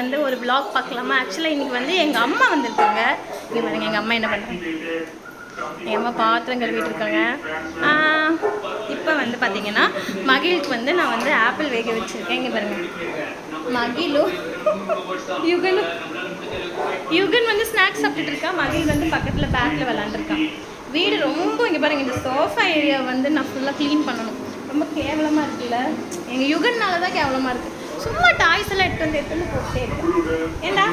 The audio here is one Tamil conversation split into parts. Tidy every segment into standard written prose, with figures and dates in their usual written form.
வந்து ஒரு vlog பார்க்கலாமா? ஆக்சுவலாக இன்றைக்கி வந்து எங்கள் அம்மா வந்திருக்காங்க. இங்கே பாருங்க எங்கள் அம்மா என்ன பண்ணுறாங்க. எங்கள் அம்மா பாத்திரம் கழுவிட்டு இருக்காங்க. இப்போ வந்து பார்த்தீங்கன்னா மகிழுக்கு வந்து நான் வந்து ஆப்பிள் வேக வச்சுருக்கேன். இங்கே பாருங்க மகிழும் யுகன் வந்து ஸ்நாக்ஸ் சாப்பிட்டுட்டு இருக்கா. மகிழ் வந்து பக்கத்தில் பேக்கில் விளாண்டுருக்கான். வீடு ரொம்ப இங்கே பாருங்கள், இந்த சோஃபா ஏரியா வந்து நான் ஃபுல்லாக க்ளீன் பண்ணணும். ரொம்ப கேவலமாக இருக்குல்ல, எங்கள் யுகன்னால தான் கேவலமாக இருக்குது. சும்மா டாய்ஸ் எல்லாம் எடுத்து போட்டே இருக்கேன். ஏண்டா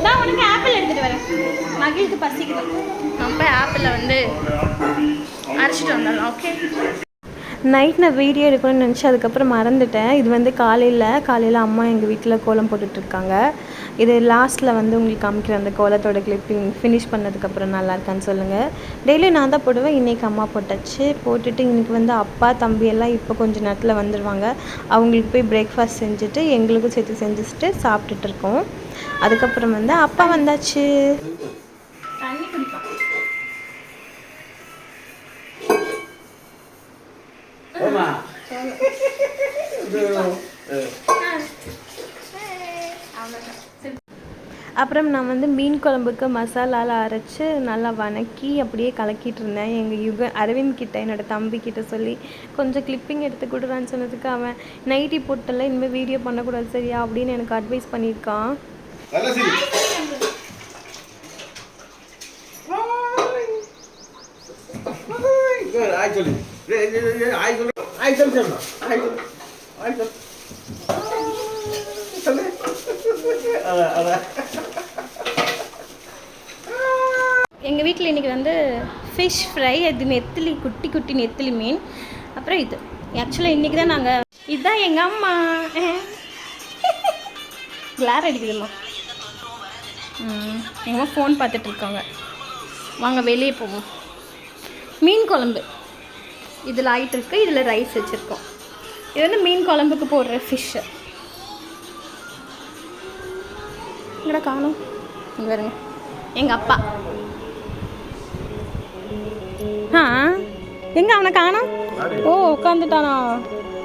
நான் உனக்கு ஆப்பிள் எடுத்துகிட்டு வரேன். மகிழுக்கு பசிக்குது. நம்ம ஆப்பிளை வந்து அரைச்சிட்டு வந்துடலாம். ஓகே, நைட் நான் வீடியோ எடுக்கணும்னு நினச்சி அதுக்கப்புறம் மறந்துட்டேன். இது வந்து காலையில் அம்மா எங்கள் வீட்டில் கோலம் போட்டுட்ருக்காங்க. இது லாஸ்ட்டில் வந்து உங்களுக்கு காமிக்கிற அந்த கோலத்தோட கிளிப்பிங் ஃபினிஷ் பண்ணதுக்கப்புறம் நல்லா இருக்கான்னு சொல்லுங்கள். டெய்லி நான் தான் போடுவேன். இன்றைக்கி அம்மா போட்டாச்சு. போட்டுட்டு இன்றைக்கி வந்து அப்பா தம்பி எல்லாம் இப்போ கொஞ்சம் நேரத்தில் வந்துடுவாங்க. அவங்களுக்கு போய் பிரேக்ஃபாஸ்ட் செஞ்சுட்டு எங்களுக்கும் சேர்த்து செஞ்சுட்டு சாப்பிட்டுட்டு இருக்கோம். அதுக்கப்புறம் வந்து அப்பா வந்தாச்சு. அப்புறம் நான் வந்து மீன் குழம்புக்கு மசாலாலாம் அரைச்சி நல்லா வணக்கி அப்படியே கலக்கிட்டு இருந்தேன். எங்கள் அரவிந்த் கிட்ட, என்னோடய தம்பிக்கிட்ட சொல்லி கொஞ்சம் கிளிப்பிங் எடுத்து கொடுறான்னு சொன்னதுக்கு அவன் நைட்டி போட்டல இனிமேல் வீடியோ பண்ணக்கூடாது சரியா அப்படின்னு எனக்கு அட்வைஸ் பண்ணியிருக்கான். எங்கள் வீட்டில் இன்றைக்கி வந்து ஃபிஷ் ஃப்ரை, அது நெத்திலி, குட்டி குட்டி நெத்திலி மீன். அப்புறம் இது ஆக்சுவலாக இன்றைக்கி தான் நாங்கள், இதுதான் எங்கள் அம்மா கிளார் அடிக்குதுமா. எங்கள் அம்மா ஃபோன் பார்த்துட்ருக்காங்க. வாங்க வெளியே போவோம். மீன் குழம்பு இதில் ஆகிட்டு இருக்கு. இதில் ரைஸ் வச்சுருக்கோம். இது வந்து மீன் குழம்புக்கு போடுற ஃபிஷ்ஷு. இங்கே காணும். இங்கே வருங்க எங்கள் அப்பா. எங்கே அவனை காணும்? ஓ உட்காந்துட்டானா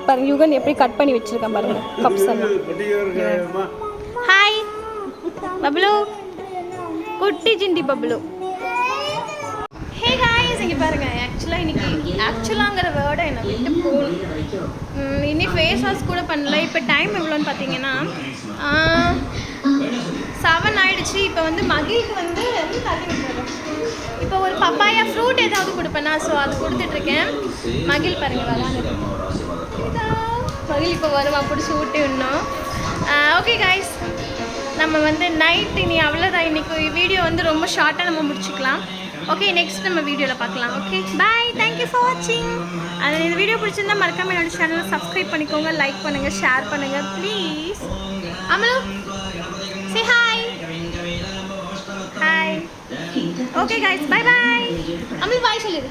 பாருங்க. யுகன் எப்படி கட் பண்ணி வச்சுருக்கான் பாருங்க கப்ஸ் எல்லாம். ஹாய் பப்ளு, குட்டி ஜிண்டி பப்ளு. ஹே காய்ஸ், இங்கே பாருங்கள். ஆக்சுவலாங்கிற வேர்டை என்னை விட்டு போகணும். இன்னி ஃபேஸ் வாஷ் கூட பண்ணல. இப்போ டைம் எவ்வளோன்னு பார்த்தீங்கன்னா 7 ஆகிடுச்சு. இப்போ வந்து மகிழுக்கு வந்து தள்ளி விட்டுறோம். இப்போ ஒரு பப்பாயா ஃப்ரூட் ஏதாவது கொடுப்பேன்னா, ஸோ அது கொடுத்துட்ருக்கேன். மகிழ் பாருங்கள் விளாண்டு. மகிழ் இப்போ வருவான், பிடிச்சி ஊட்டி விடணும். ஓகே காய்ஸ், நம்ம வந்து நைட் இனி அவ்வளோதான். இன்றைக்கி வீடியோ வந்து ரொம்ப ஷார்ட்டாக நம்ம முடிச்சுக்கலாம். ஓகே, நெக்ஸ்ட் நம்ம வீடியோவில் பார்க்கலாம். ஓகே பாய், தேங்க்யூ ஃபார் வாட்சிங். இந்த வீடியோ பிடிச்சிருந்தா மறக்காம என்னோட சேனலை சப்ஸ்கிரைப் பண்ணிக்கோங்க, லைக் பண்ணுங்கள், ஷேர் பண்ணுங்கள் please. Amalu say hi. Hi. Okay guys, bye bye. Amal bye சொல்லிடு.